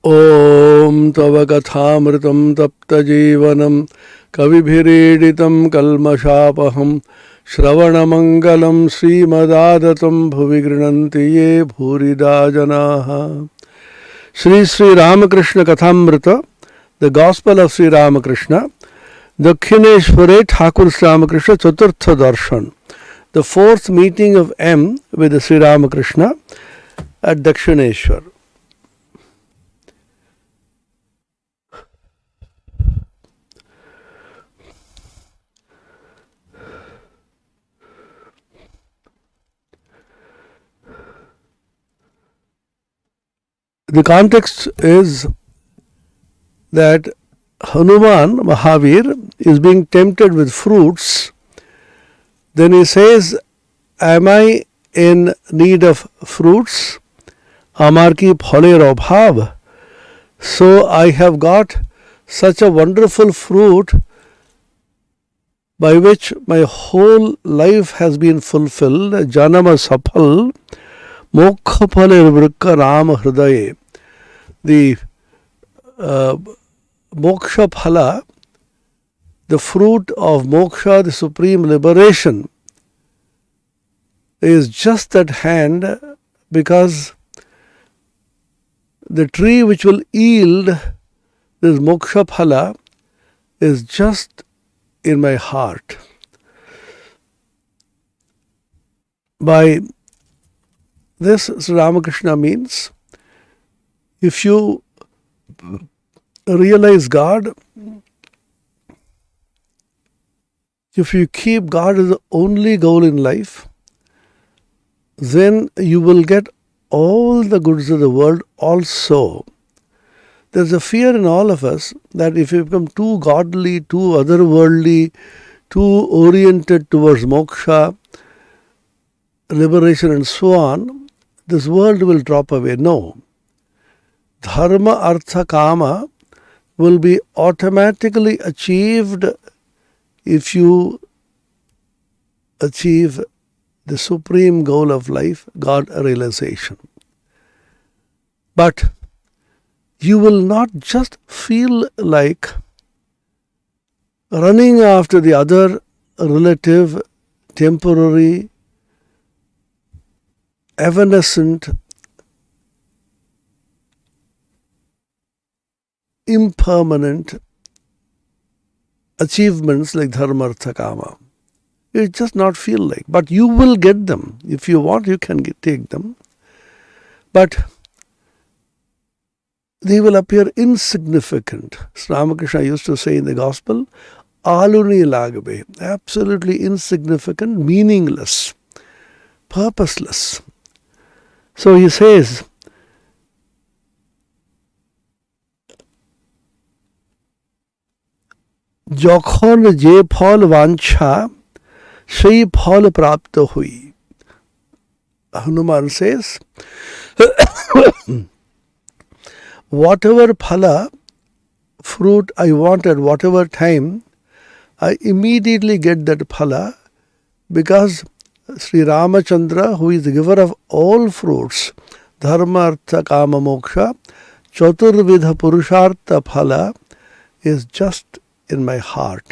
ॐ तव कथामृतं तप्तजीवनं कविभिरीडितं कल्मषापहं श्रवणमङ्गलं श्रीमदादतं भुवि गृह्णन्ति ये भूरिदा जनाः। Sri Sri Ramakrishna Kathamrita, the Gospel of Sri Ramakrishna, Dakshineshware Thakur Sri Ramakrishna Chaturtha Darshan, the fourth meeting of M with Sri Ramakrishna at Dakshineshwar. The context is that Hanuman, Mahavir, is being tempted with fruits. Then he says, am I in need of fruits? Amar ki phaler abhav. So I have got such a wonderful fruit by which my whole life has been fulfilled. Janama saphal, moksha phaler vrikka ram hridaye. The moksha phala, the fruit of moksha, the supreme liberation, is just at hand, because the tree which will yield this moksha phala is just in my heart. By this, Sri Ramakrishna means, if you realize God, if you keep God as the only goal in life, then you will get all the goods of the world also. There's a fear in all of us that if you become too godly, too otherworldly, too oriented towards moksha, liberation and so on, this world will drop away. No. Dharma, artha, kama will be automatically achieved if you achieve the supreme goal of life, God realization. But you will not just feel like running after the other relative, temporary, evanescent, impermanent achievements like dharma, artha, kama. You just not feel like. But you will get them. If you want, you can take them. But they will appear insignificant. Sri Ramakrishna used to say in the Gospel, aluni lagbe, absolutely insignificant, meaningless, purposeless. So he says, যখন যে ফল বাঞ্ছা সেই ফল প্রাপ্ত হই. Hanuman says, whatever phala, fruit I want at whatever time, I immediately get that phala, because Sri Ramachandra, who is the giver of all fruits, dharma, artha, kama, moksha, chaturvidha purushartha phala, is just in my heart.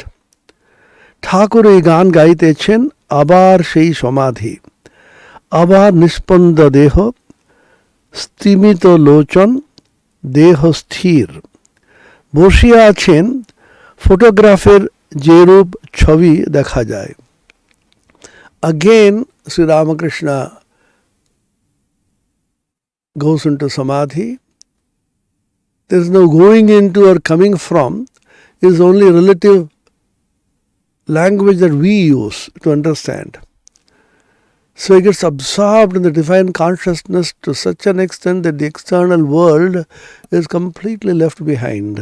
ঠাকুর এই গান গাইতেছেন আবার সেই সমাধি, আবার নিষ্পন্দ দেহ, স্তিমিত লোচন, দেহ স্থির, বসিয়া আছেন ফটোগ্রাফের যে রূপ ছবি দেখা যায়. Again, Sri Ramakrishna goes into samadhi. There is no going into or coming from. It is only relative language that we use to understand. So he gets absorbed in the divine consciousness to such an extent that the external world is completely left behind.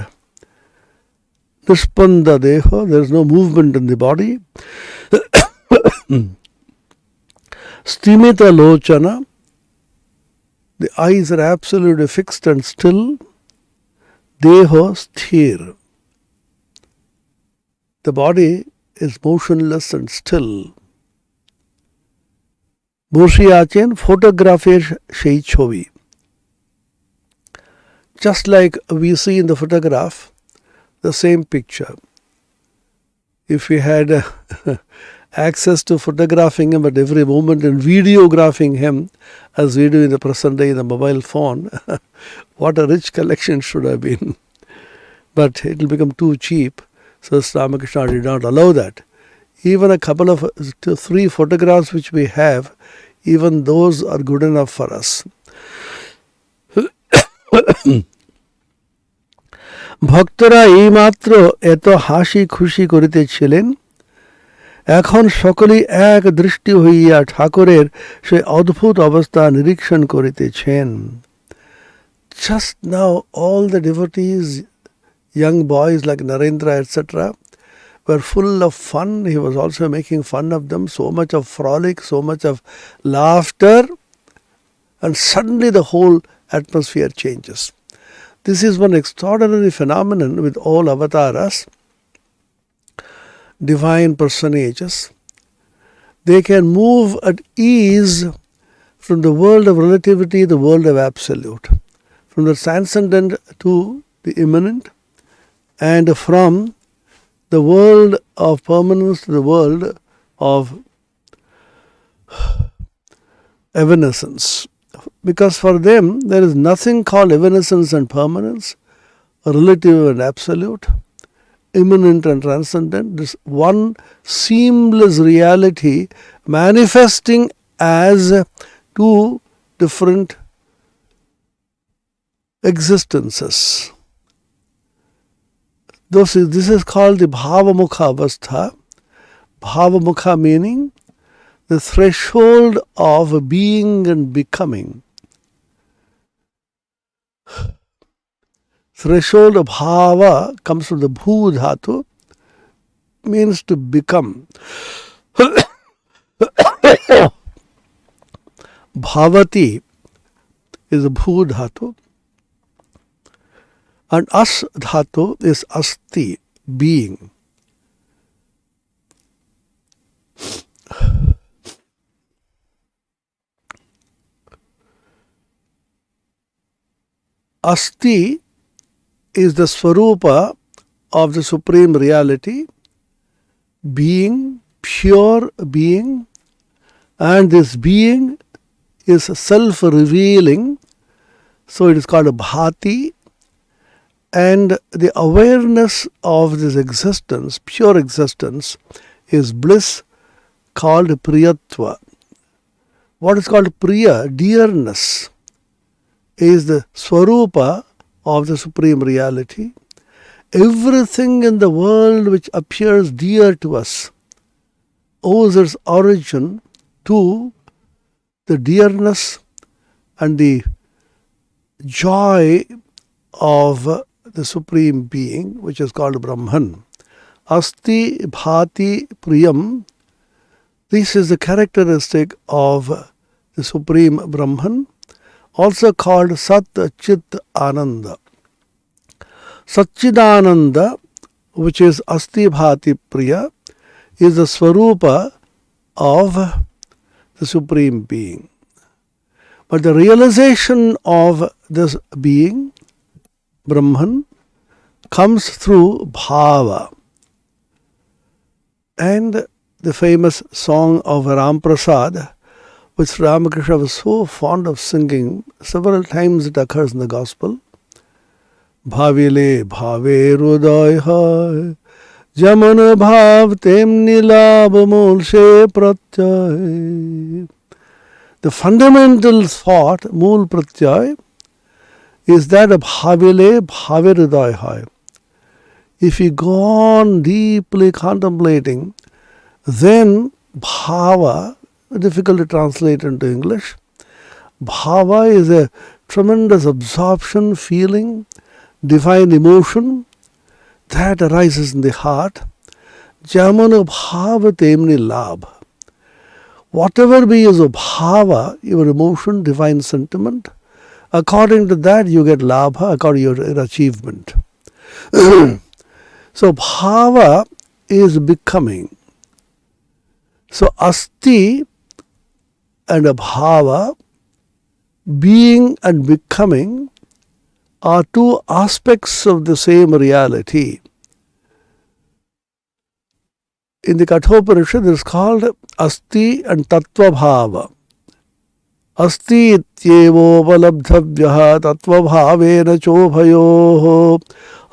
Nispanda deho, there is no movement in the body. Stimita lochana, the eyes are absolutely fixed and still. Deho sthir, the body is motionless and still. বসে আছেন ফটোগ্রাফের সেই ছবি। Just like we see in the photograph, the same picture. If we had access to photographing him at every moment and videographing him as we do in the present day in the mobile phone, what a rich collection should have been. But it will become too cheap, so Ramakrishna did not allow that. Even a couple of 3 photographs which we have, even those are good enough for us. ভক্তরা এইমাত্র এত হাসি খুশি করিতেছিলেন, এখন সকলেই এক দৃষ্টি হইয়া ঠাকুরের সেই অদ্ভুত অবস্থা নিরীক্ষণ করিতেছেন। Just now all the devotees, young boys like Narendra, etc., were full of fun. He was also making fun of them. So much of frolic, so much of laughter. And suddenly the whole atmosphere changes. This is one extraordinary phenomenon with all avatars, divine personages. They can move at ease from the world of relativity to the world of absolute, from the transcendent to the immanent, and from the world of permanence to the world of evanescence. Because for them there is nothing called evanescence and permanence, relative and absolute, immanent and transcendent. This one seamless reality manifesting as 2 different existences. This is called the Bhavamukha Avastha. Bhavamukha meaning the threshold of being and becoming. Threshold of bhava comes from the bhu dhatu, means to become. Bhavati is a bhu dhatu, and as dhatu is asti, being. Asti is the Swarupa of the Supreme Reality, being, pure being, and this being is self-revealing, so it is called a bhati, and the awareness of this existence, pure existence, is bliss called priyatva. What is called priya, dearness, is the Swarupa of the Supreme Reality. Everything in the world which appears dear to us owes its origin to the dearness and the joy of the Supreme Being, which is called Brahman. Asti bhati priyam. This is the characteristic of the Supreme Brahman, also called Sat Chit Ananda. Satchidananda, which is Asti Bhati Priya, is the Swarupa of the Supreme Being. But the realization of this being, Brahman, comes through bhava. And the famous song of Ram Prasad, which Ramakrishna was so fond of singing, several times it occurs in the Gospel. Bhavile bhave rudoy hai, jaman bhav temni labh mulshe pratyay. The fundamental thought, mool pratyay, is that of bhavile bhave rudoy hai. If you go on deeply contemplating, then bhava, difficult to translate into English. Bhava is a tremendous absorption, feeling, divine emotion that arises in the heart. Jamana bhava temni labh. Whatever be is a bhava, your emotion, divine sentiment, according to that you get labha, according to your achievement. So bhava is becoming. So asti and abhava, being and becoming, are two aspects of the same reality. In the Kathopanishad, it is called Asti and Tattva Bhava. Asti ityevo palabdhavyaha tattva bhavena chobhayoho.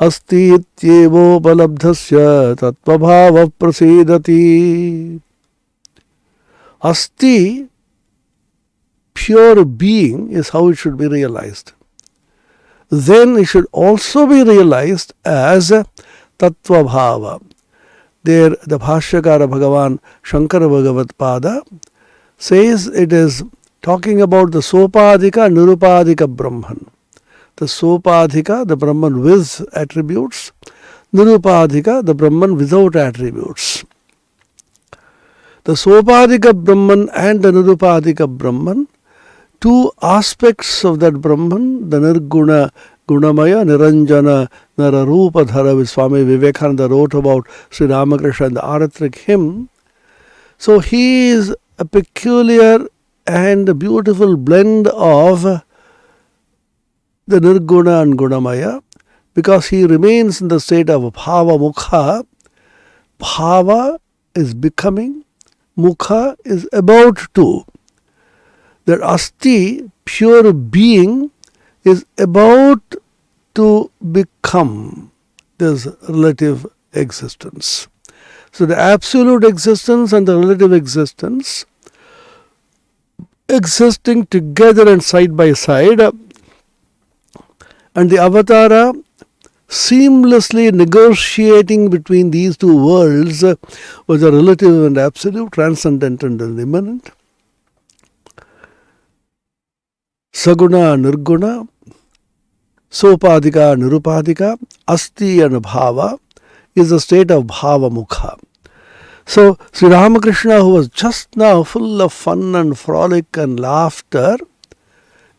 Asti ityevo palabdhasya tattva bhava prasidati. Asti, pure being, is how it should be realized. Then it should also be realized as Tattva Bhava. There, the Bhashyakara Bhagavan Shankara Bhagavat Pada says it is talking about the Sopadhika, Nirupadhika Brahman. The Sopadhika, the Brahman with attributes, Nirupadhika, the Brahman without attributes. The Sopadhika Brahman and the Nirupadhika Brahman, two aspects of that Brahman, the Nirguna, Gunamaya, Niranjana, Nararupadhara, which Swami Vivekananda wrote about Sri Ramakrishna in the Aratrik hymn. So he is a peculiar and a beautiful blend of the Nirguna and Gunamaya, because he remains in the state of Bhava Mukha. Bhava is becoming, Mukha is about to. That Asti, pure being, is about to become this relative existence. So the absolute existence and the relative existence existing together and side by side, and the Avatara seamlessly negotiating between these two worlds was a relative and absolute, transcendent and immanent. Saguna, Nirguna, Sopadhika, Nirupadhika, Asti and Bhava is a state of Bhava Mukha. So Sri Ramakrishna, who was just now full of fun and frolic and laughter,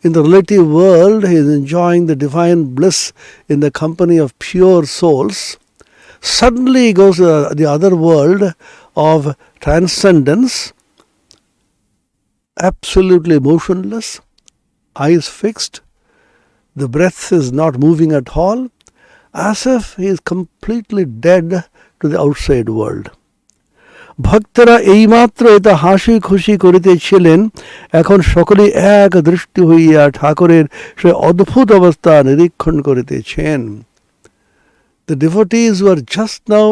in the relative world he is enjoying the divine bliss in the company of pure souls. Suddenly he goes to the other world of transcendence, absolutely motionless, eyes fixed, the breath is not moving at all, as if he is completely dead to the outside world. ভক্তরা এইমাত্র এটা হাসি খুশি করিতেছিলেন, এখন সকলেই এক দৃষ্টি হইয়া ঠাকুরের সে অদ্ভুত অবস্থা নিরীক্ষণ করিতেছেন. The devotees were just now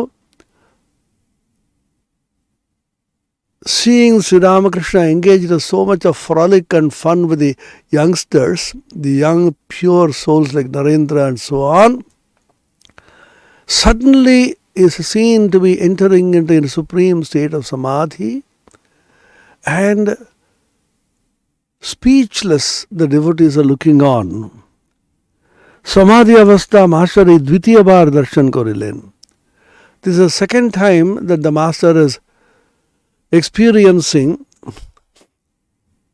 seeing Sri Ramakrishna engaged in so much of frolic and fun with the youngsters, the young pure souls like Narendra and so on, suddenly is seen to be entering into a supreme state of samadhi, and speechless the devotees are looking on. Samadhi avastha Master Dvitiya bar darshan korilen. This is the second time that the Master is experiencing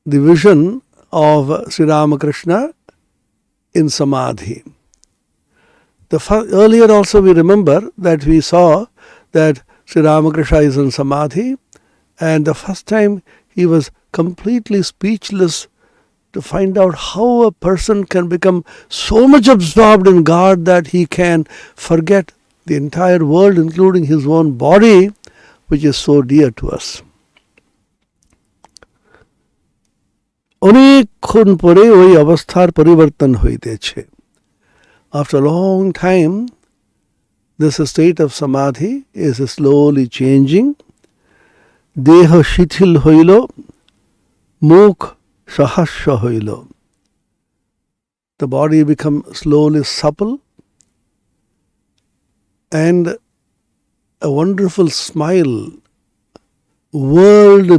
the vision of Sri Ramakrishna in samadhi. Earlier also we remember that we saw that Sri Ramakrishna is in samadhi, and the first time he was completely speechless to find out how a person can become so much absorbed in God that he can forget the entire world, including his own body, which is so dear to us. অনেকক্ষণ পরে ওই অবস্থার পরিবর্তন হইতেছে. After a long time, this state of samadhi is slowly changing. Deha shithil hoilo, mukh sahasya hoilo. The body becomes slowly supple, and a wonderful smile, world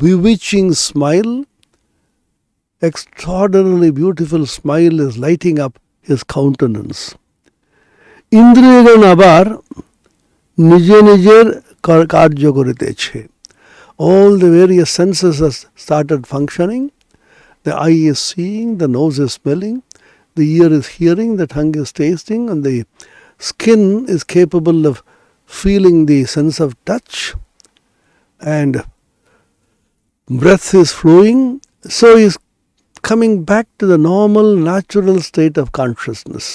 bewitching smile, extraordinarily beautiful smile is lighting up his countenance. ইন্দ্রিয়গণ আবার নিজে নিজের কার্য করিতেছে. All the various senses have started functioning. The eye is seeing, the nose is smelling, the ear is hearing, the tongue is tasting, and the skin is capable of feeling the sense of touch. And breath is flowing, so he is coming back to the normal, natural state of consciousness.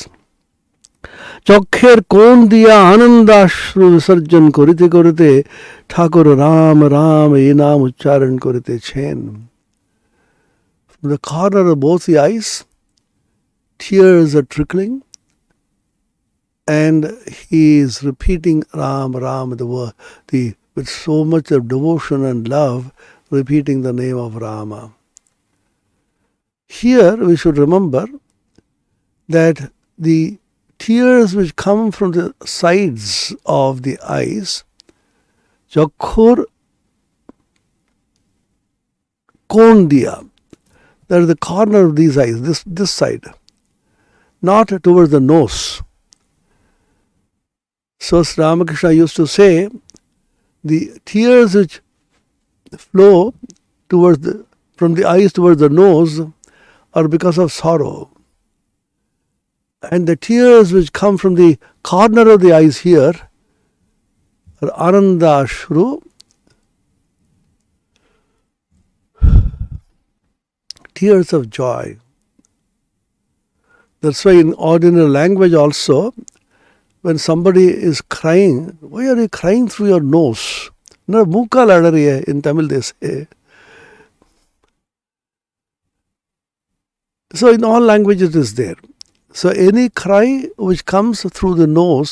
চক্ষের কোণ দিয়া আনন্দাশ্রু বিসর্জন করিতে করিতে ঠাকুর রাম রাম এই নাম উচ্চারণ করিতেছেন. From the corner of both the eyes, tears are trickling, and he is repeating Ram Ram, the word, with so much of devotion and love, repeating the name of Rama. Here we should remember that the tears which come from the sides of the eyes, Chakhur Kondiya, that is the corner of these eyes, this side, not towards the nose. So Sri Ramakrishna used to say, the tears which flow from the eyes towards the nose are because of sorrow. And the tears which come from the corner of the eyes here are Ananda Ashru, tears of joy. That's why in ordinary language also, when somebody is crying, why are you crying through your nose? No, Muka ladariye in Tamil they say. So in all languages it is there. So any cry which comes through the nose,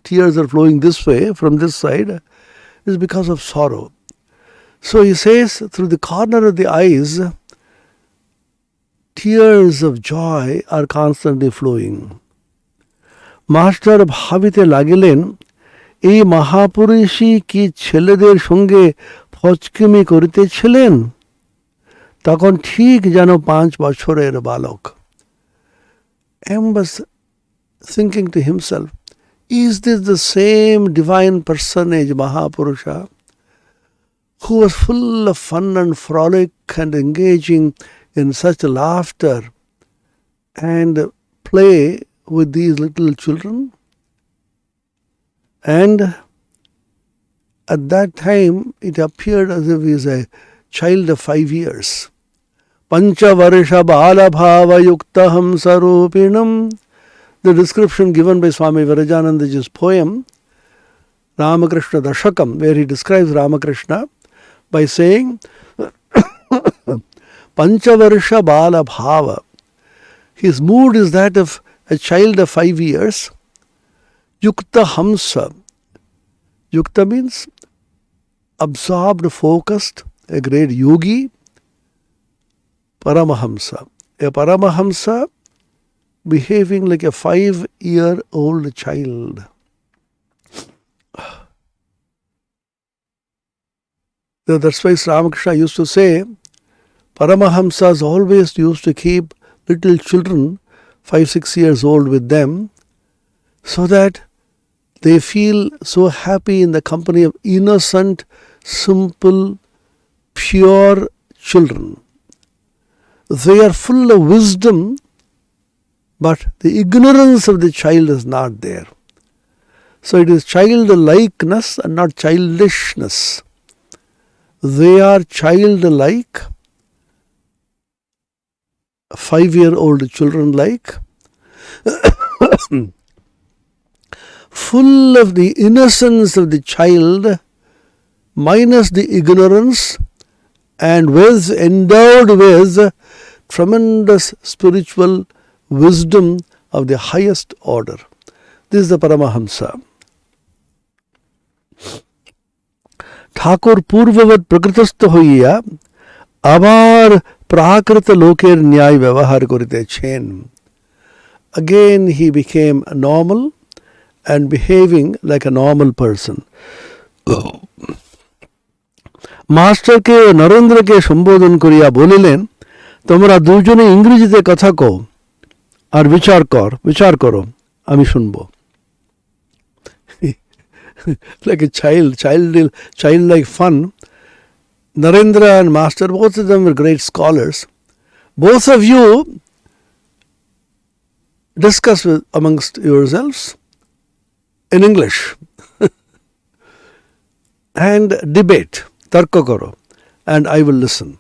tears are flowing this way from this side, is because of sorrow. So he says through the corner of the eyes, tears of joy are constantly flowing. Master ভাবিতে লাগিলেন, এই মহাপুরুষই কি ছেলেদের সঙ্গে ফচকিমি করিতেছিলেন? তখন ঠিক যেন 5 বছরের বালক. M was thinking to himself, is this the same divine personage, Mahapurusha, who was full of fun and frolic and engaging in such laughter and play with these little children? And at that time it appeared as if he is a child of 5 years. Panchavarsha bala bhava yukta hamsarupinam. The description given by Swami Virajanandaji's poem Ramakrishna Dashakam, where he describes Ramakrishna by saying Panchavarsha bala bhava. His mood is that of a child of 5 years. Yukta hamsa. Yukta means absorbed, focused, a great yogi. Paramahamsa. A Paramahamsa behaving like a 5-year-old child. That's why Ramakrishna used to say, Paramahamsas always used to keep little children 5-6 years old with them, so that they feel so happy in the company of innocent, simple, pure children. They are full of wisdom, but the ignorance of the child is not there. So it is childlikeness and not childishness. They are childlike, 5-year-old children like, full of the innocence of the child, minus the ignorance, and endowed with tremendous spiritual wisdom of the highest order. This is the Paramahamsa. ঠাকুর পূর্ববৎ প্রকৃতস্থ হইয়া আবার প্রাকৃত লোকের ন্যায় ব্যবহার করিতেছেন. Again he became normal and behaving like a normal person. মাস্টারকে নরেন্দ্রকে সম্বোধন করিয়া বলিলেন, তোমরা দুজনে ইংরেজিতে কথা কও আর বিচার করো, আমি শুনবো. Like a childlike fun. Narendra and Master, both of them were great scholars. Both of you discuss amongst yourselves in English and debate, tarka karo. and I will listen.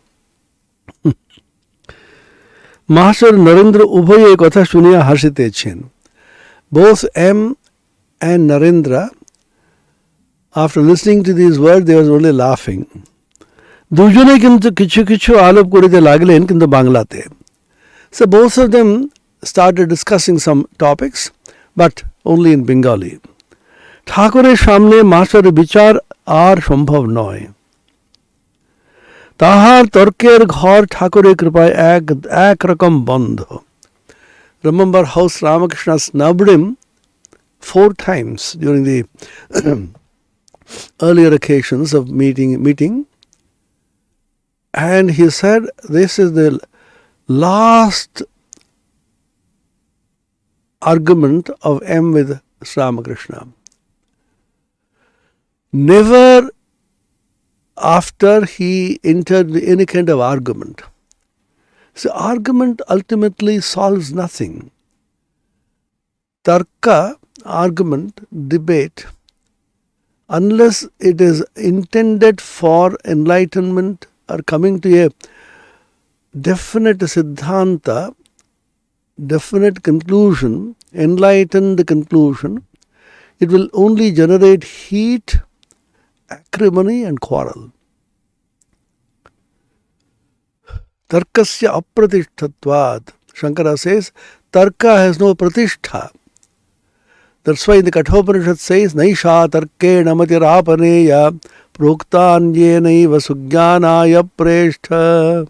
Master Narendra Ubhay ek কথা শুনিয়া হাসিতেছেন. Both M and Narendra, after listening to these words, they were only laughing. দুজনে কিন্তু কিছু কিছু আলাপ করিতে লাগলেন কিন্তু বাংলাতে. So both of them started discussing some topics, but only in Bengali. ঠাকুরের সামনে মাস্টারের বিচার আর সম্ভব নয়. তাহার তর্কের ঘর ঠাকুরের কৃপায় একরকম বন্ধ. Remember how Ramakrishna snubbed him 4 times during the earlier occasions of meeting. And he said, this is the last argument of M with Ramakrishna. Never after he entered any kind of argument. So argument ultimately solves nothing. Tarka, argument, debate, unless it is intended for enlightenment or coming to a definite siddhanta, definite conclusion, enlightened conclusion, it will only generate heat, acrimony and quarrel. Tarkasya apratishtatvad. Shankara says, Tarka has no pratishtha. That's why the Kathopanishad says, Naisha tarke namati proktanyenaiva sugyanaya preshtha.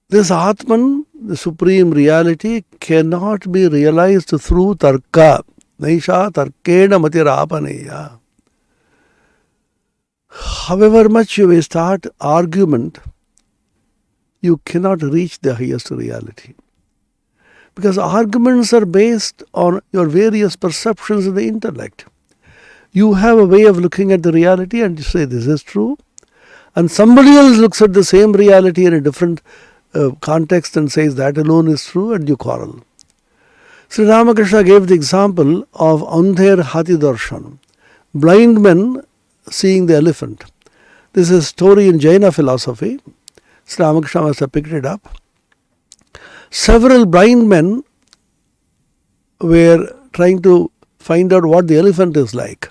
This Atman, the supreme reality, cannot be realized through Tarka. Naisha tarkena matirapaneya. However much you may start argument, you cannot reach the highest reality. Because arguments are based on your various perceptions of the intellect. You have a way of looking at the reality and you say this is true. And somebody else looks at the same reality in a different context and says that alone is true, and you quarrel. Sri Ramakrishna gave the example of Andher Hati Darshan, blind men seeing the elephant. This is a story in Jaina philosophy. Sri Ramakrishna must have picked it up. Several blind men were trying to find out what the elephant is like.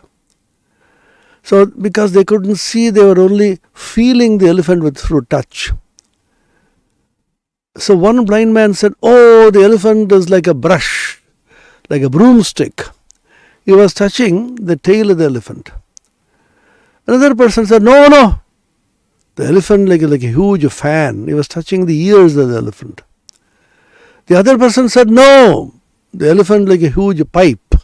So because they couldn't see, they were only feeling the elephant through touch. So one blind man said, oh, the elephant is like a brush, like a broomstick. He was touching the tail of the elephant. Another person said, no, the elephant like a huge fan. He was touching the ears of the elephant. The other person said, no, the elephant like a huge pipe.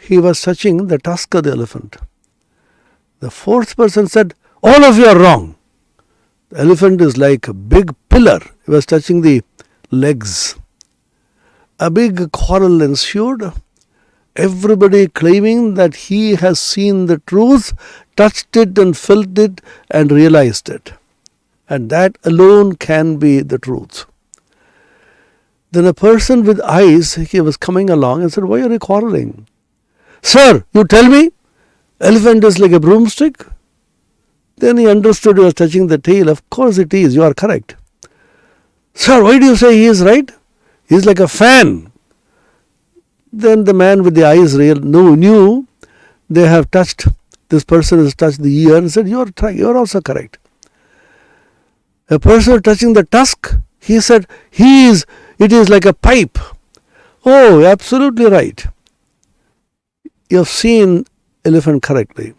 He was touching the tusk of the elephant. The fourth person said, all of you are wrong. The elephant is like a big pillar. He was touching the legs. A big quarrel ensued. Everybody claiming that he has seen the truth, touched it and felt it and realized it. And that alone can be the truth. Then a person with eyes, he was coming along and said, why are you quarreling? Sir, you tell me, elephant is like a broomstick? Then he understood he was touching the tail. Of course it is, you are correct. Sir, why do you say he is right? He is like a fan. Then the man with the eyes knew they have touched, this person has touched the ear and said, you are also correct. A person touching the tusk, he said, it is like a pipe. Oh, absolutely right. You have seen elephant correctly.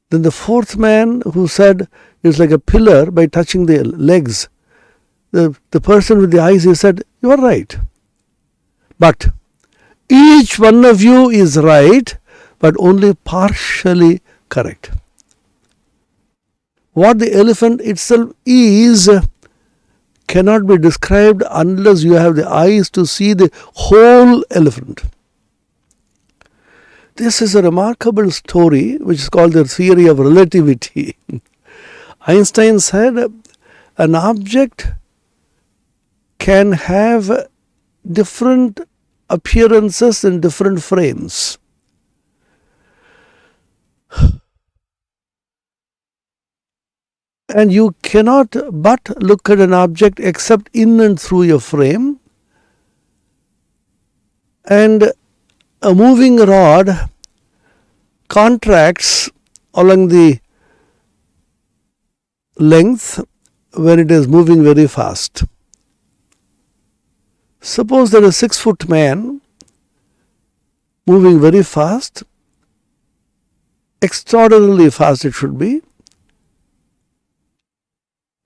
Then the fourth man who said it's like a pillar by touching the legs, the person with the eyes, he said, you are right. But each one of you is right, but only partially correct. What the elephant itself is cannot be described unless you have the eyes to see the whole elephant. This is a remarkable story which is called the theory of relativity. Einstein said an object can have different appearances in different frames. And you cannot but look at an object except in and through your frame. And a moving rod contracts along the length when it is moving very fast. Suppose there is a 6-foot man moving very fast, extraordinarily fast it should be,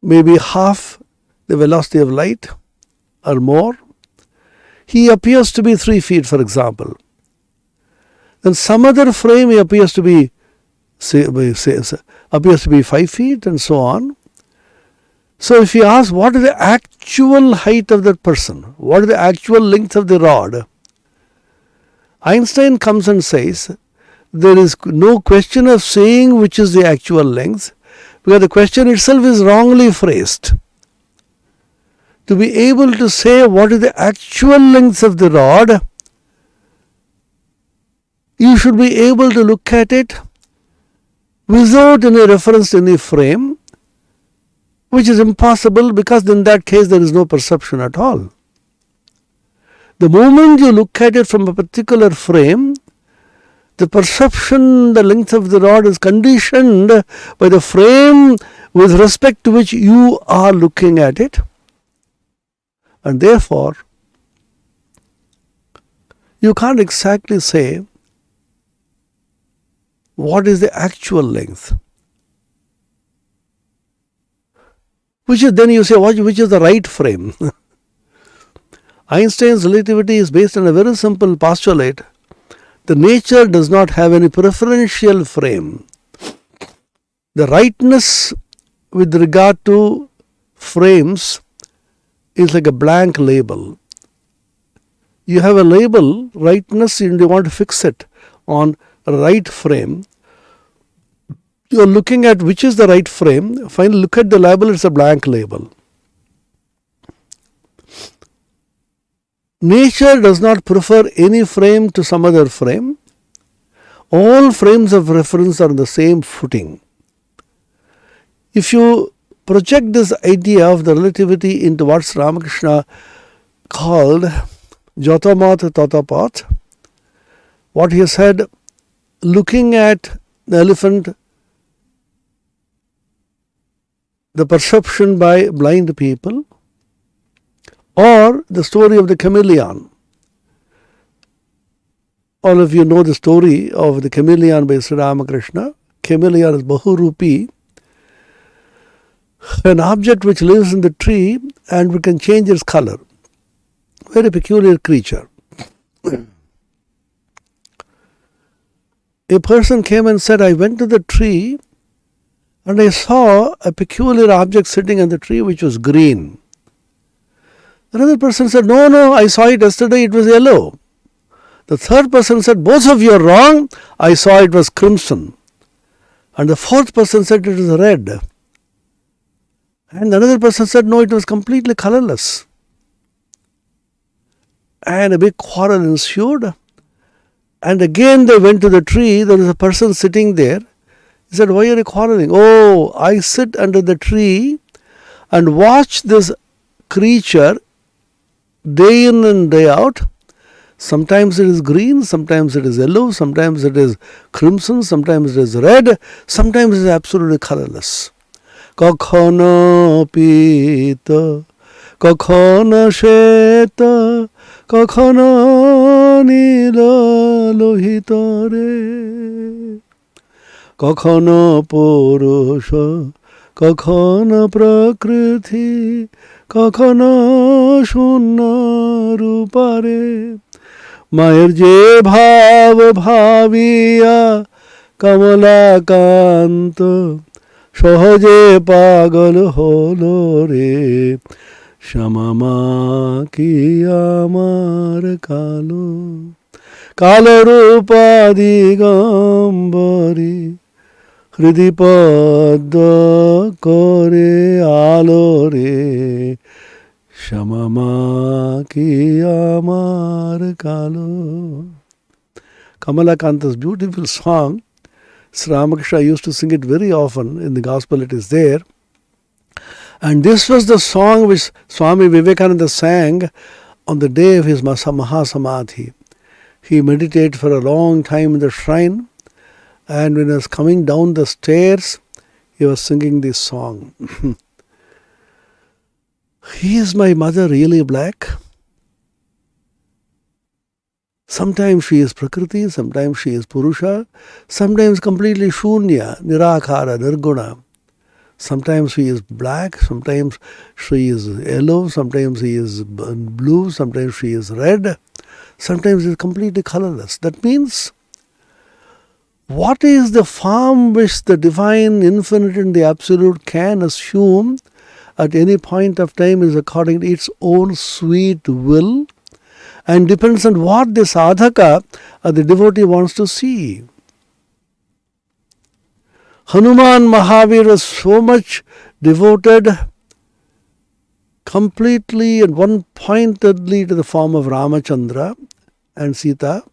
maybe half the velocity of light or more. He appears to be 3 feet, for example. Then some other frame he appears to be 5 feet, and so on. So if you ask what is the actual height of that person, what is the actual length of the rod, Einstein comes and says there is no question of saying which is the actual length, because the question itself is wrongly phrased. To be able to say what is the actual length of the rod, you should be able to look at it without any reference to any frame, which is impossible, because in that case there is no perception at all. The moment you look at it from a particular frame, the perception, the length of the rod is conditioned by the frame with respect to which you are looking at it. And therefore, you can't exactly say what is the actual length. Which is, then you say, which is the right frame? Einstein's relativity is based on a very simple postulate. The nature does not have any preferential frame. The rightness with regard to frames is like a blank label. You have a label, rightness, and you want to fix it on a right frame. You are looking at which is the right frame. Finally, look at the label, it's a blank label. Nature does not prefer any frame to some other frame. All frames of reference are on the same footing. If you project this idea of the relativity into what Ramakrishna called Jatamat Tatapat, what he said, looking at the elephant, the perception by blind people, or the story of the chameleon. All of you know the story of the chameleon by Sri Ramakrishna. Chameleon is Bahurupi, an object which lives in the tree and we can change its color. Very peculiar creature. A person came and said, I went to the tree and I saw a peculiar object sitting on the tree which was green. Another person said, no, I saw it yesterday, it was yellow. The third person said, both of you are wrong, I saw it was crimson. And the fourth person said it was red. And another person said, no, it was completely colorless. And a big quarrel ensued. And again they went to the tree, there was a person sitting there. He said, why are you quarreling? Oh, I sit under the tree and watch this creature day in and day out. Sometimes it is green, sometimes it is yellow, sometimes it is crimson, sometimes it is red, sometimes it is absolutely colorless. Kakhono pita, kakhono sheta, kakhono nila lohita re. Kakhono purusha, kakhono prakriti, kakhono shunna rupare. মায়ের যে ভাব ভাবিয়া কমলাকান্ত সহজে পাগল হলো রে শ্যামা কি আমার কালো কালো রূপা দিগম্বরী হৃদি পদ্ম করে আলো রে শ্যামা কি আমার কালো. Kamalakanta's beautiful song, Sri Ramakrishna used to sing it very often. In the gospel it is there. And this was the song which Swami Vivekananda sang on the day of his Mahasamadhi. He meditated for a long time in the shrine, and when he was coming down the stairs, he was singing this song. Is my mother really black? Sometimes she is Prakriti, sometimes she is Purusha, sometimes completely Shunya, Nirakara, Nirguna. Sometimes she is black, sometimes she is yellow, sometimes she is blue, sometimes she is red, sometimes she is completely colorless. That means, what is the form which the Divine, Infinite and the Absolute can assume at any point of time is according to its own sweet will and depends on what the sadhaka or the devotee wants to see. Hanuman Mahavir was so much devoted completely and one-pointedly to the form of Ramachandra and Sita,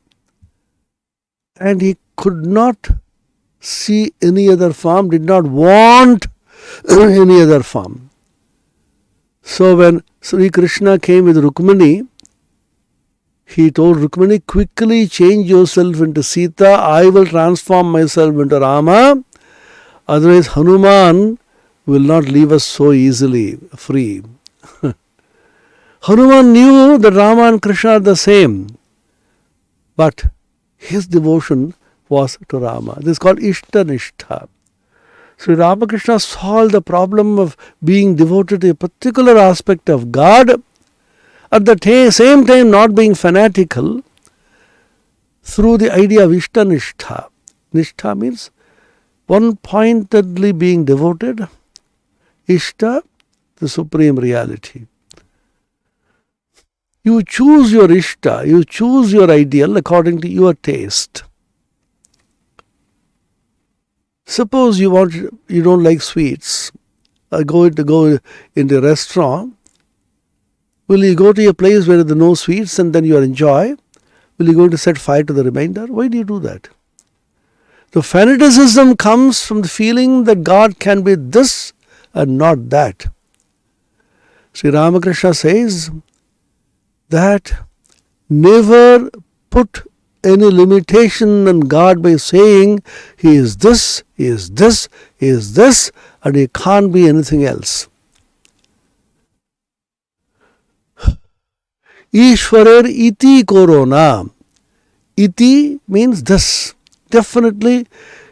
and he could not see any other form, did not want any other form. So when Sri Krishna came with Rukmini, he told Rukmini, quickly change yourself into Sita, I will transform myself into Rama. Otherwise, Hanuman will not leave us so easily free. Hanuman knew that Rama and Krishna are the same, but his devotion was to Rama. This is called Ishtanishtha. So Ramakrishna solved the problem of being devoted to a particular aspect of God, at the same time not being fanatical, through the idea of Ishtanishtha. Nishtha means one-pointedly being devoted, Ishta, the supreme reality. You choose your Ishta, you choose your ideal according to your taste. Suppose you don't like sweets, go into a restaurant. Will you go to a place where there are no sweets and then you enjoy? Will you go to set fire to the remainder? Why do you do that? The fanaticism comes from the feeling that God can be this and not that. Sri Ramakrishna says that never put any limitation on God by saying He is this, He is this, He is this, and He can't be anything else. Ishwarer iti korona. Iti means this. Definitely,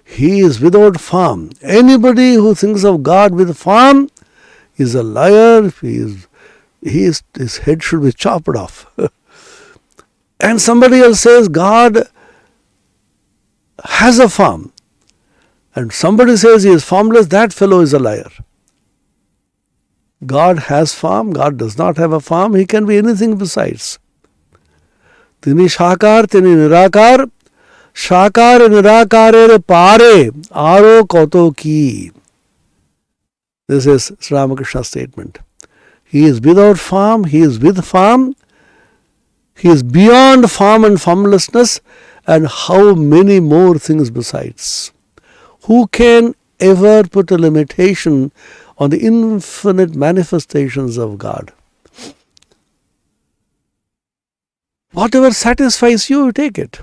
He is without form. Anybody who thinks of God with form is a liar. His head should be chopped off. And somebody else says God has a form, and somebody says He is formless, that fellow is a liar. God has form, God does not have a form, He can be anything besides. Tini Shakar, Tini Nirakar, Shakar Nirakarere Pare, Aro Koto Ki. This is Sri Ramakrishna's statement. He is without form, He is with form, He is beyond form and formlessness, and how many more things besides. Who can ever put a limitation on the infinite manifestations of God? Whatever satisfies you, take it.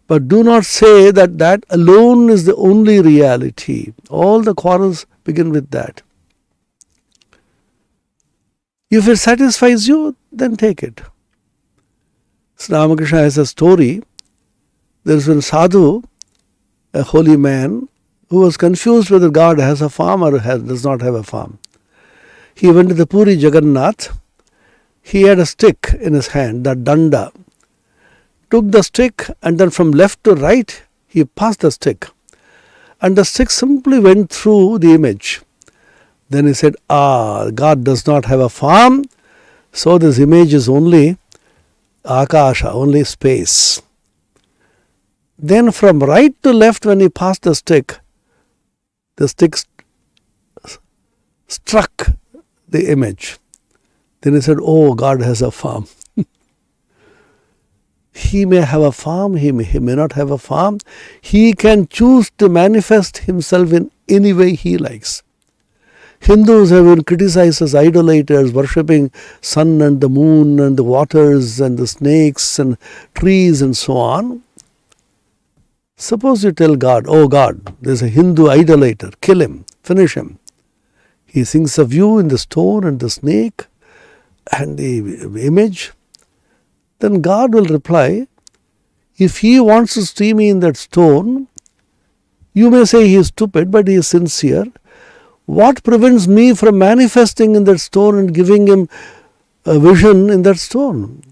But do not say that that alone is the only reality. All the quarrels begin with that. If it satisfies you, then take it. Sri Ramakrishna has a story. There is one sadhu, a holy man, who was confused whether God has a farm or does not have a farm. He went to the Puri Jagannath. He had a stick in his hand, the danda. Took the stick and then from left to right, he passed the stick. And the stick simply went through the image. Then he said, God does not have a form, so this image is only akasha, only space. Then from right to left, when he passed the stick struck the image. Then he said, God has a form. He may have a form, he may not have a form. He can choose to manifest himself in any way he likes. Hindus have been criticized as idolaters, worshipping sun and the moon and the waters and the snakes and trees and so on. Suppose you tell God, oh God, there's a Hindu idolater, kill him, finish him. He thinks of you in the stone and the snake and the image. Then God will reply, if he wants to see me in that stone, you may say he is stupid, but he is sincere. What prevents me from manifesting in that stone and giving him a vision in that stone?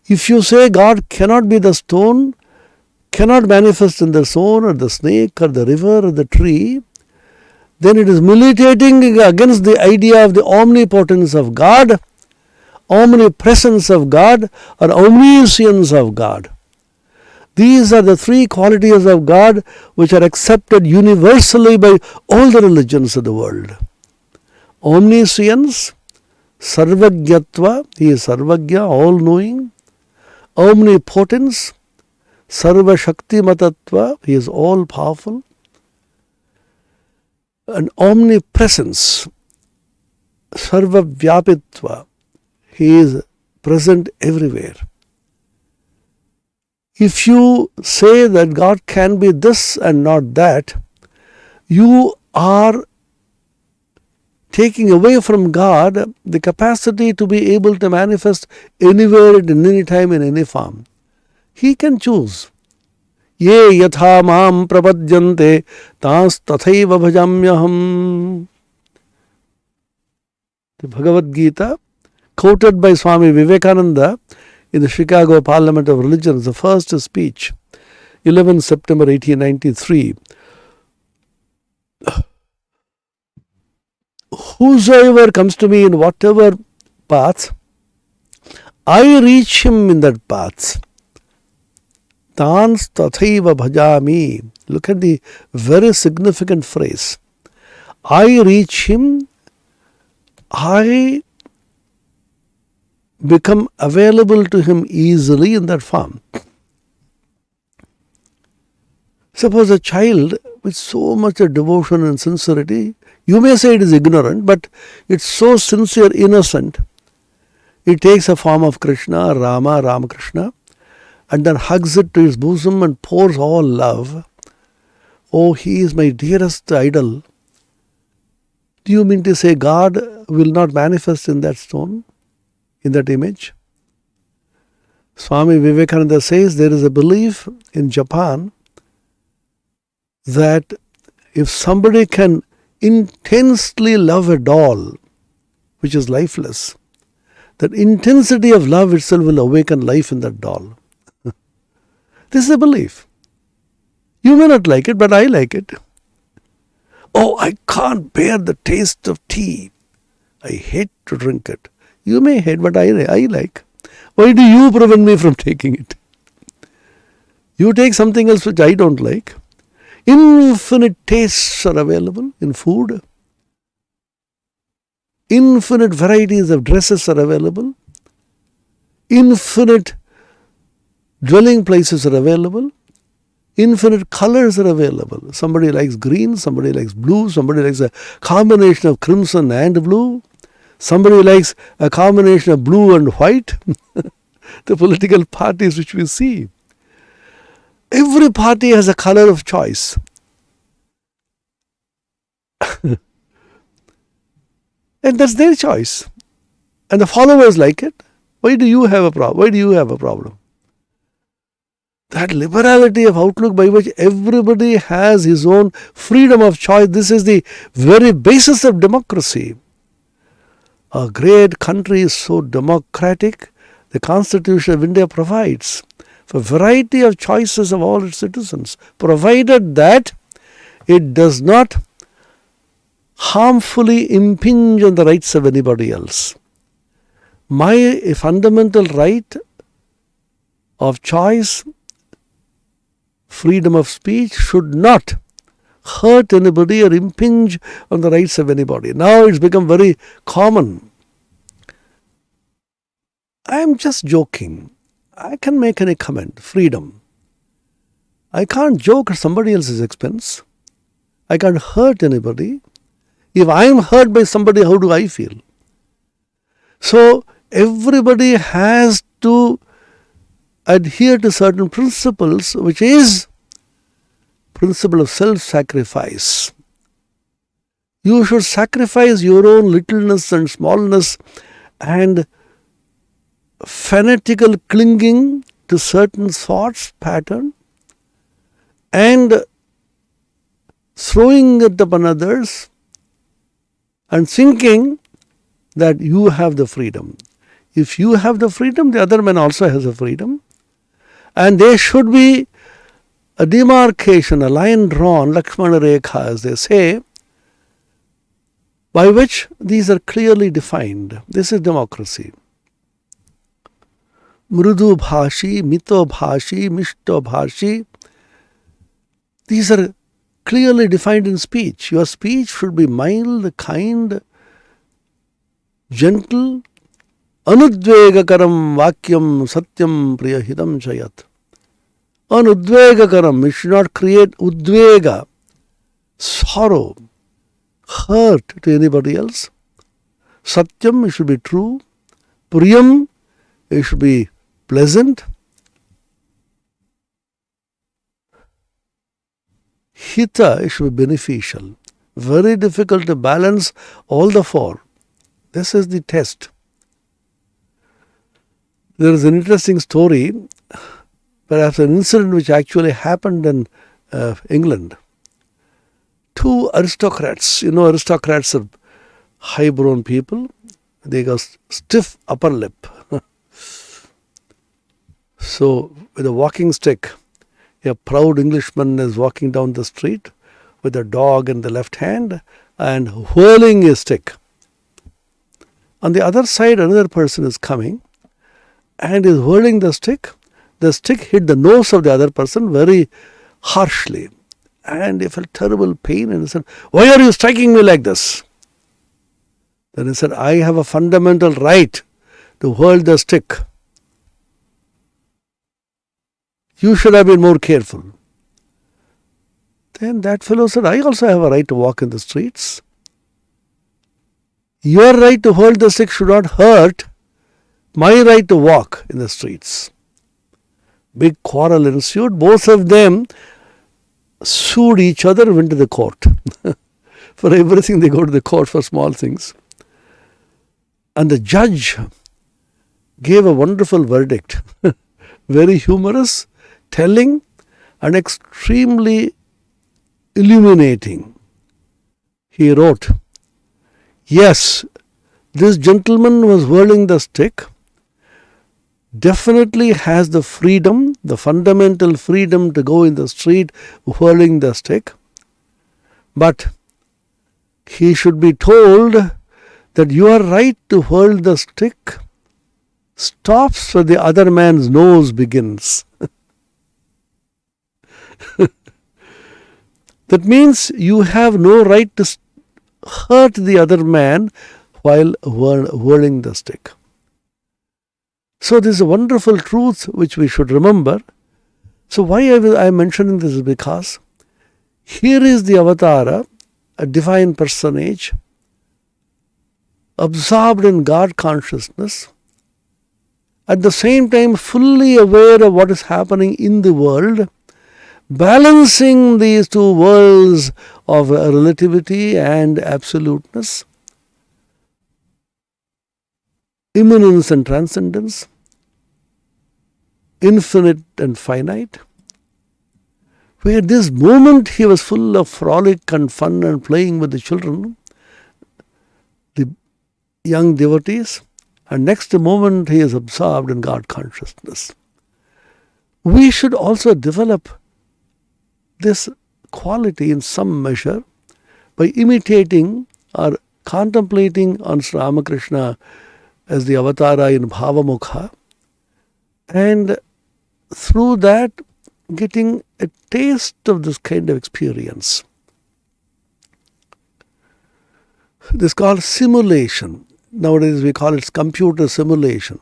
If you say God cannot be the stone, cannot manifest in the stone or the snake or the river or the tree, then it is militating against the idea of the omnipotence of God, omnipresence of God, or omniscience of God. These are the three qualities of God which are accepted universally by all the religions of the world. Omniscience, Sarvagyatva, he is Sarvagya, all-knowing. Omnipotence, Sarva Shaktimatatva, he is all-powerful. And omnipresence, Sarva Vyapitva, he is present everywhere. If you say that God can be this and not that, you are taking away from God the capacity to be able to manifest anywhere at any time in any form. He can choose. Ye yatha mam prapadyante tas tathaiva bhajamyaham. The Bhagavad Gita, quoted by Swami Vivekananda in the Chicago Parliament of Religions, the first speech, 11 September 1893. Whosoever comes to me in whatever path, I reach him in that path. Tans tathaiva bhajami. Look at the very significant phrase. I reach him, I become available to him easily in that form. Suppose a child with so much devotion and sincerity, you may say it is ignorant, but it's so sincere, innocent. It takes a form of Krishna, Rama, Ramakrishna, and then hugs it to his bosom and pours all love. Oh, he is my dearest idol. Do you mean to say God will not manifest in that stone, in that image? Swami Vivekananda says there is a belief in Japan that if somebody can intensely love a doll which is lifeless, that intensity of love itself will awaken life in that doll. This is a belief. You may not like it, but I like it. Oh, I can't bear the taste of tea. I hate to drink it. You may hate, but I like. Why do you prevent me from taking it? You take something else which I don't like. Infinite tastes are available in food. Infinite varieties of dresses are available. Infinite dwelling places are available. Infinite colors are available. Somebody likes green, somebody likes blue, somebody likes a combination of crimson and blue. Somebody likes a combination of blue and white. The political parties which we see. Every party has a color of choice. And that's their choice. And the followers like it. Why do you have a problem? Why do you have a problem? That liberality of outlook by which everybody has his own freedom of choice, this is the very basis of democracy. A great country is so democratic, the Constitution of India provides for a variety of choices of all its citizens, provided that it does not harmfully impinge on the rights of anybody else. My fundamental right of choice, freedom of speech, should not hurt anybody or impinge on the rights of anybody. Now it's become very common. I am just joking. I can make any comment. Freedom. I can't joke at somebody else's expense. I can't hurt anybody. If I am hurt by somebody, how do I feel? So everybody has to adhere to certain principles, which is principle of self-sacrifice. You should sacrifice your own littleness and smallness and fanatical clinging to certain thoughts pattern and throwing it upon others and thinking that you have the freedom. If you have the freedom, the other man also has the freedom. And there should be a demarcation, a line drawn, Lakshmana Rekha as they say, by which these are clearly defined. This is democracy. Mrudu bhashi, mito bhashi, mishto bhashi. These are clearly defined in speech. Your speech should be mild, kind, gentle. Anudvegakaram vakyam satyam priyahidam chayat. Anudvegakaram, it should not create udvega, sorrow, hurt to anybody else. Satyam, it should be true. Priyam, it should be pleasant. Hita, it should be beneficial. Very difficult to balance all the four. This is the test. There is an interesting story, perhaps an incident which actually happened in England. Two aristocrats, aristocrats are high-born people. They got stiff upper lip. So, with a walking stick, a proud Englishman is walking down the street with a dog in the left hand and whirling a stick. On the other side, another person is coming and is whirling the stick. The stick hit the nose of the other person very harshly. And he felt terrible pain and he said, "Why are you striking me like this?" Then he said, "I have a fundamental right to whirl the stick. You should have been more careful." Then that fellow said, "I also have a right to walk in the streets. Your right to hold the stick should not hurt my right to walk in the streets." Big quarrel ensued. Both of them sued each other, went to the court. For everything they go to the court for small things. And the judge gave a wonderful verdict. Very humorous, telling, and extremely illuminating. He wrote, "Yes, this gentleman was whirling the stick, definitely has the freedom, the fundamental freedom to go in the street whirling the stick, but he should be told that your right to whirl the stick stops where the other man's nose begins." That means you have no right to hurt the other man while whirling the stick. So this is a wonderful truth which we should remember. So why I am mentioning this is because here is the avatara, a divine personage, absorbed in God consciousness, at the same time fully aware of what is happening in the world, balancing these two worlds of relativity and absoluteness, immanence and transcendence, infinite and finite, where this moment he was full of frolic and fun and playing with the children, the young devotees, and next moment he is absorbed in God consciousness. We should also develop this quality in some measure by imitating or contemplating on Sri Ramakrishna as the avatara in Bhavamukha, and through that getting a taste of this kind of experience. This is called simulation. Nowadays we call it computer simulation.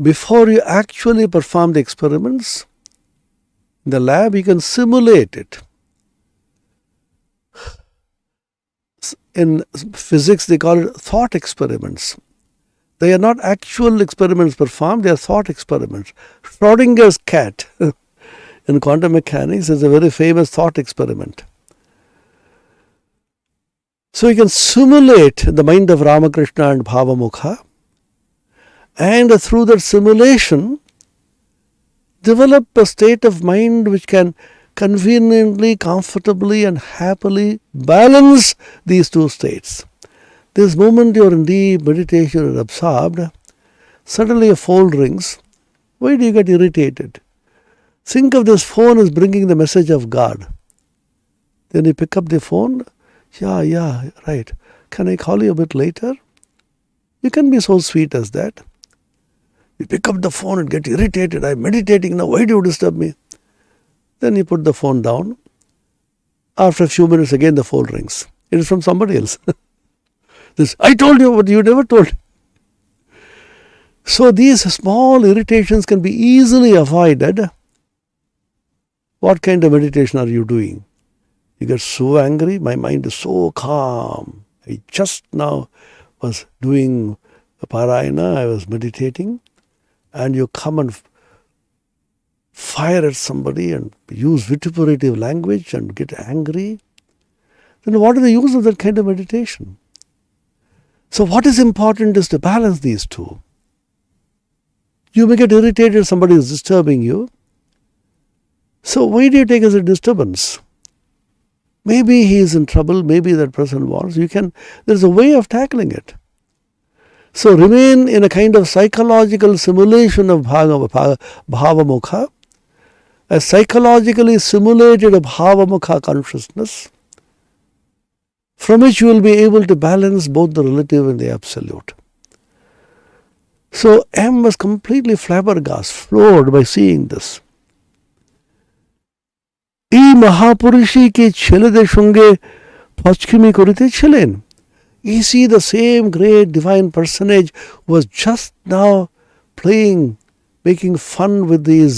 Before you actually perform the experiments in the lab, you can simulate it. In physics, they call it thought experiments. They are not actual experiments performed, they are thought experiments. Schrodinger's cat in quantum mechanics is a very famous thought experiment. So you can simulate the mind of Ramakrishna and Bhavamukha, and through that simulation, develop a state of mind which can conveniently, comfortably, and happily balance these two states. This moment you are in deep meditation or absorbed, suddenly a phone rings. Why do you get irritated? Think of this phone as bringing the message of God. Then you pick up the phone. Yeah, right. Can I call you a bit later? You can be so sweet as that. You pick up the phone and get irritated. I'm meditating now. Why do you disturb me? Then you put the phone down. After a few minutes, again the phone rings. It is from somebody else. This, I told you, but you never told. So these small irritations can be easily avoided. What kind of meditation are you doing? You get so angry, my mind is so calm. I just now was doing a parayana, I was meditating, and you come and fire at somebody and use vituperative language and get angry. Then what is the use of that kind of meditation? So what is important is to balance these two. You may get irritated if somebody is disturbing you. So why do you take it as a disturbance? Maybe he is in trouble, maybe that person wants. There's a way of tackling it. So remain in a kind of psychological simulation of Bhavamukha, a psychologically simulated Bhavamukha consciousness, from which you will be able to balance both the relative and the absolute. So M was completely flabbergasted, floored by seeing this. এই মহাপুরুষই কি ছেলেদের সঙ্গে ফচকিমি করিতেছিলেন? Is he the same great divine personage who was just now playing, making fun with these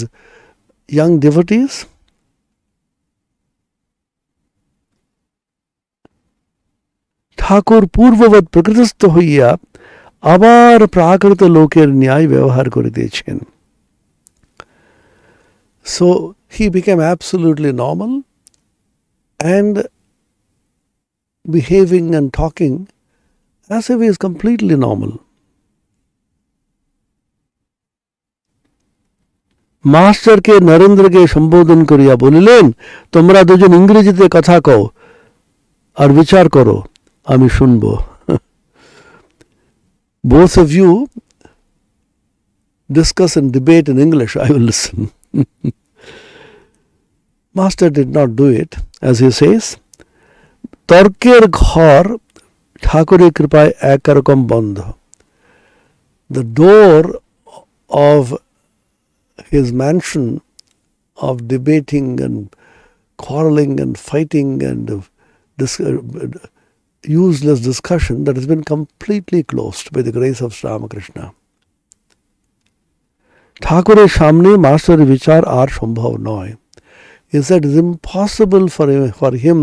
young devotees? ঠাকুর পূর্ববৎ প্রকৃতস্থ হইয়া আবার প্রাকৃত লোকের ন্যায় ব্যবহার করিতেছেন. So he became absolutely normal and behaving and talking as if he is completely normal. মাস্টারকে নরেন্দ্রকে সম্বোধন করিয়া বলিলেন, তোমরা দুজন ইংরেজিতে কথা কও আর বিচার করো, আমি শুনব. Both of you discuss and debate in English, I will listen. Master did not do it, as he says. তর্কের ঘর ঠাকুরের কৃপায় একরকম বন্ধ. The door of his mansion of debating and quarreling and fighting and useless discussion, that has been completely closed by the grace of Sri Ramakrishna. ঠাকুরের সামনে মাস্টারের বিচার আর সম্ভব নয়. He said it is impossible for him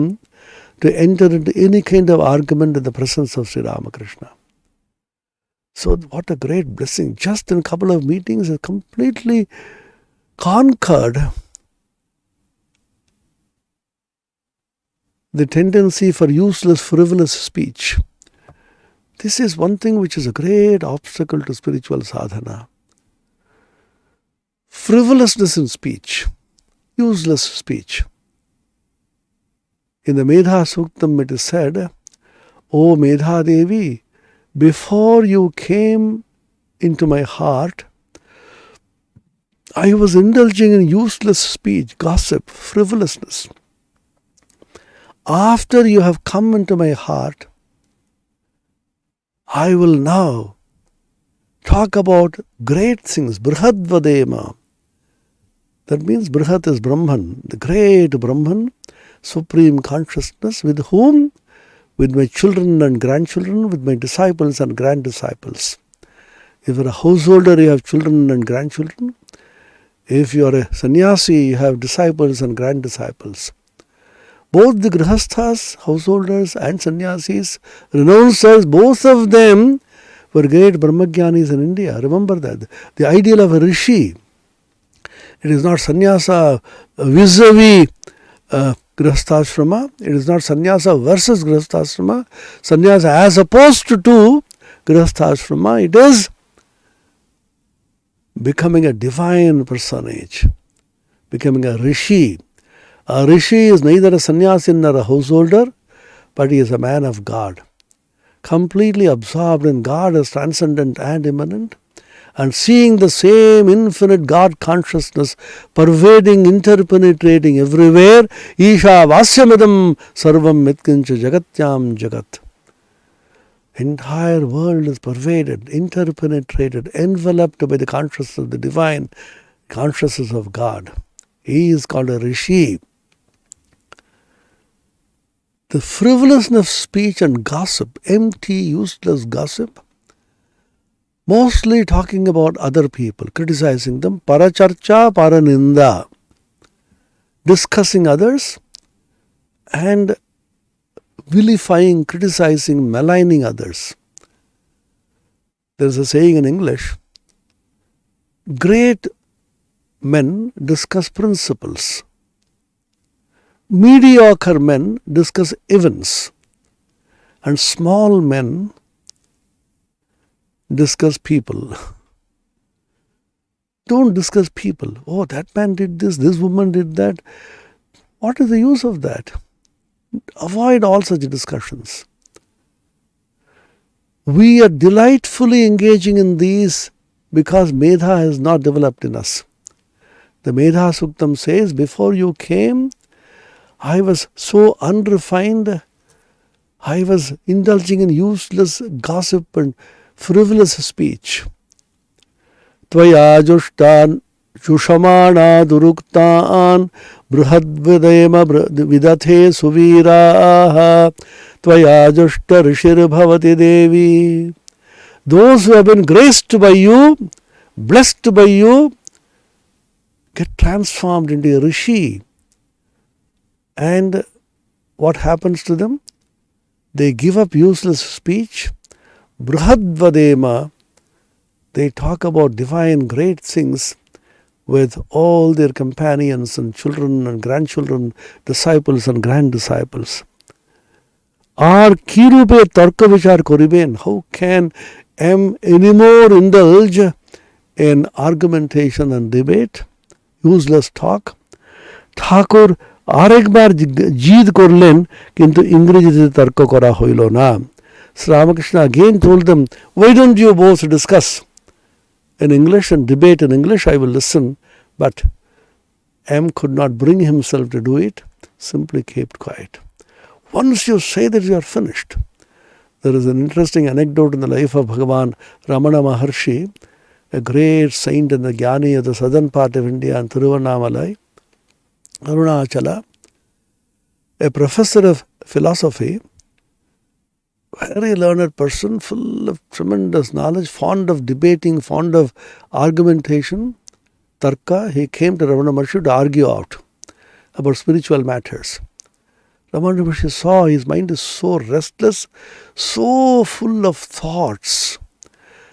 to enter into any kind of argument in the presence of Sri Ramakrishna. So what a great blessing. Just in a couple of meetings, he completely conquered the tendency for useless, frivolous speech. This is one thing which is a great obstacle to spiritual sadhana. Frivolousness in speech, useless speech. In the Medha Suktam it is said, O Medha Devi, before you came into my heart, I was indulging in useless speech, gossip, frivolousness. After you have come into my heart, I will now talk about great things, Brihadvadema. That means Brihat is Brahman, the great Brahman, supreme consciousness, with whom? With my children and grandchildren, with my disciples and grand-disciples. If you are a householder, you have children and grandchildren. If you are a sannyasi, you have disciples and grand-disciples. Both the grihasthas, householders and sannyasis, renouncers, both of them were great brahmagyanis in India. Remember that. The ideal of a rishi, it is not sannyasa vis-a-vis grihasthashrama. It is not sannyasa versus grihasthashrama. Sannyasa as opposed to grihasthashrama. It is becoming a divine personage, becoming a rishi. A rishi is neither a sannyasin nor a householder, but he is a man of God, completely absorbed in God as transcendent and immanent, and seeing the same infinite God consciousness pervading, interpenetrating everywhere. Isha Vasyamidam Sarvam Mitkincha Jagatyam Jagat. Entire world is pervaded, interpenetrated, enveloped by the consciousness of the divine, consciousness of God. He is called a rishi. The frivolousness of speech and gossip, empty, useless gossip, mostly talking about other people, criticizing them, paracharcha, paraninda, discussing others and vilifying, criticizing, maligning others. There's a saying in English, great men discuss principles. Mediocre men discuss events. And small men discuss people. Don't discuss people. Oh, that man did this woman did that. What is the use of that? Avoid all such discussions. We are delightfully engaging in these because Medha has not developed in us. The Medha Suktam says, before you came, I was so unrefined, I was indulging in useless gossip and frivolous speech. Tvaya jushtan Shushamana duruktaan bruhadvidema vidathe suviraha tvaya jushta rishir bhavati devi. Those who have been graced by you, blessed by you, get transformed into a rishi. And what happens to them? They give up useless speech. Bruhadvadema, they talk about divine great things with all their companions and children and grandchildren, disciples and grand disciples. Ar kirupe tarka vichar koriben. How can anymore indulge in argumentation and debate? Useless talk. Thakur আরেকবার জিদ করলেন কিন্তু ইংরেজিতে তর্ক করা হইল না. Sri Ramakrishna again told them, why don't you both discuss in English and debate in English? I will listen. But M could not bring himself to do it, simply kept quiet. Once you say that you are finished. There is an interesting anecdote in the life of Bhagavan Ramana Maharshi, a great saint and the Jnani of the southern part of India and Tiruvannamalai, Arunachala, a professor of philosophy, very learned person, full of tremendous knowledge, fond of debating, fond of argumentation, tarka. He came to Ramana Maharshi to argue out about spiritual matters. Ramana Maharshi saw his mind is so restless, so full of thoughts.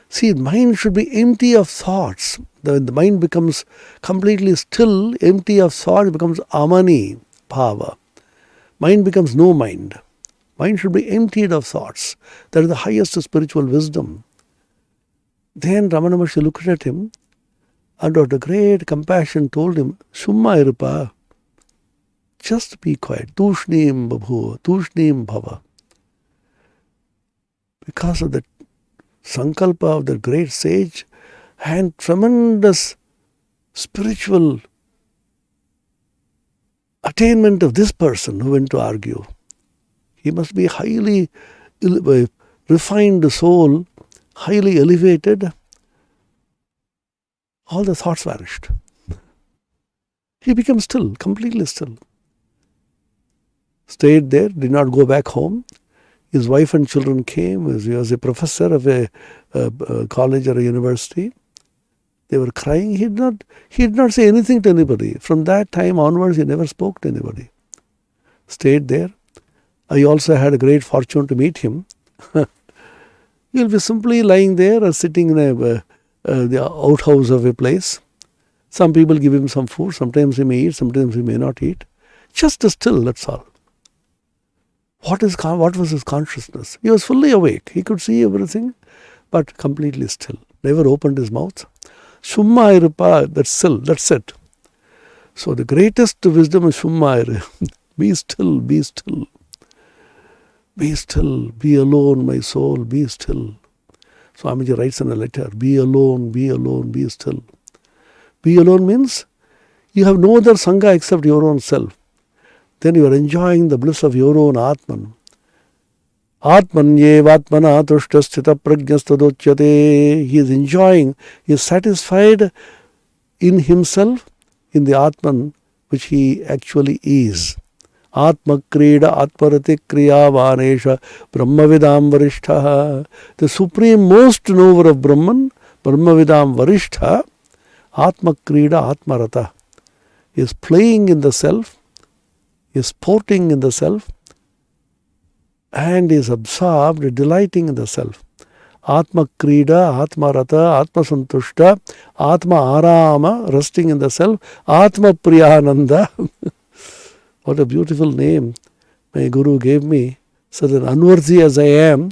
See, mind should be empty of thoughts. When the mind becomes completely still, empty of thought, it becomes amani, bhava. Mind becomes no mind. Mind should be emptied of thoughts. That is the highest spiritual wisdom. Then Ramana Maharshi looked at him and out of great compassion told him, Summa irupa, just be quiet. Tushnim babhu, tushnim bhava. Because of the sankalpa of the great sage and tremendous spiritual attainment of this person who went to argue. He must be highly refined soul, highly elevated. All the thoughts vanished. He became still, completely still. Stayed there, did not go back home. His wife and children came. He was a professor of a college or a university. They were crying. He did not say anything to anybody. From that time onwards, he never spoke to anybody. stayed there. I also had a great fortune to meet him. You'll be simply lying there or sitting in the outhouse of a place. Some people give him some food. Sometimes he may eat, sometimes he may not eat. Just still, that's all. What was his consciousness? He was fully awake. He could see everything, but completely still. Never opened his mouth. Shumma irupa, that's still, that's it. So the greatest wisdom is Shumma iru. Be still, be still. Be still, be alone, my soul, be still. Swamiji writes in a letter, be alone, be still. Be alone means you have no other Sangha except your own self. Then you are enjoying the bliss of your own Atman. Atman yevatmana tushtasthita prajnastadotyate. He is enjoying, he is satisfied in himself, in the Atman which he actually is. Atma krida atmarati kriyavanesha brahmavidam varishtha. The supreme most knower of Brahman, brahmavidam varishtha, Atma krida atmarata, is playing in the self, is sporting in the self, and is absorbed, delighting in the self. Atma krida, atma rata, atma santushta, atma arama, resting in the self, atma priyananda. What a beautiful name my Guru gave me. So that unworthy as I am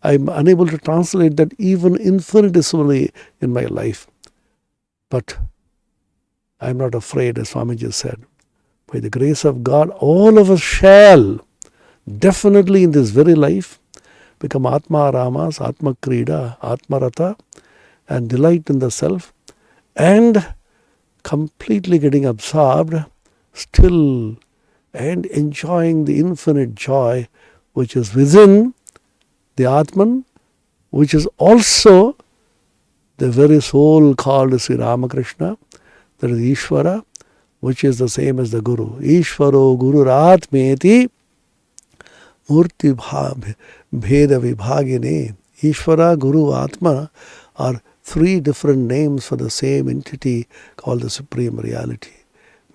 unable to translate that even infinitesimally in my life. But I am not afraid, as Swamiji said. By the grace of God, all of us shall definitely in this very life become Atma Ramas, Atma Krida, Atma Rata, and delight in the self, and completely getting absorbed, still, and enjoying the infinite joy which is within the Atman, which is also the very soul called Sri Ramakrishna, that is Ishvara, which is the same as the Guru. Ishvaro Guru Atmeti Murti Bheda Vibhagine. Ishvara, Guru, Atma are three different names for the same entity called the Supreme Reality.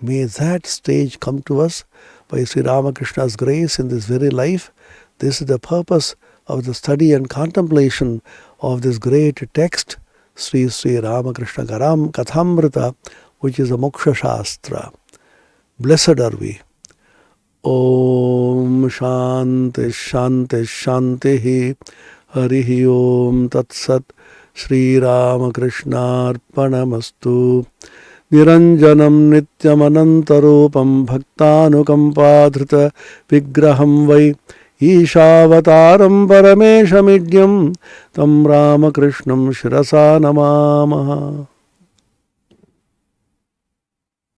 May that stage come to us by Sri Ramakrishna's grace in this very life. This is the purpose of the study and contemplation of this great text, Sri Sri Ramakrishna Kathamrita, which is a Moksha Shastra. Blessed are we. Om Shanti Shanti Shanti Harihi Om Tat Sat Sri Ramakrishna Arpanamastu. Niranjanam Nityamanantarupam Bhaktanukampadhrita Vigraham Vai Ishavataram Parameshamidyam Tam Ramakrishnam Shirasa Namamaha.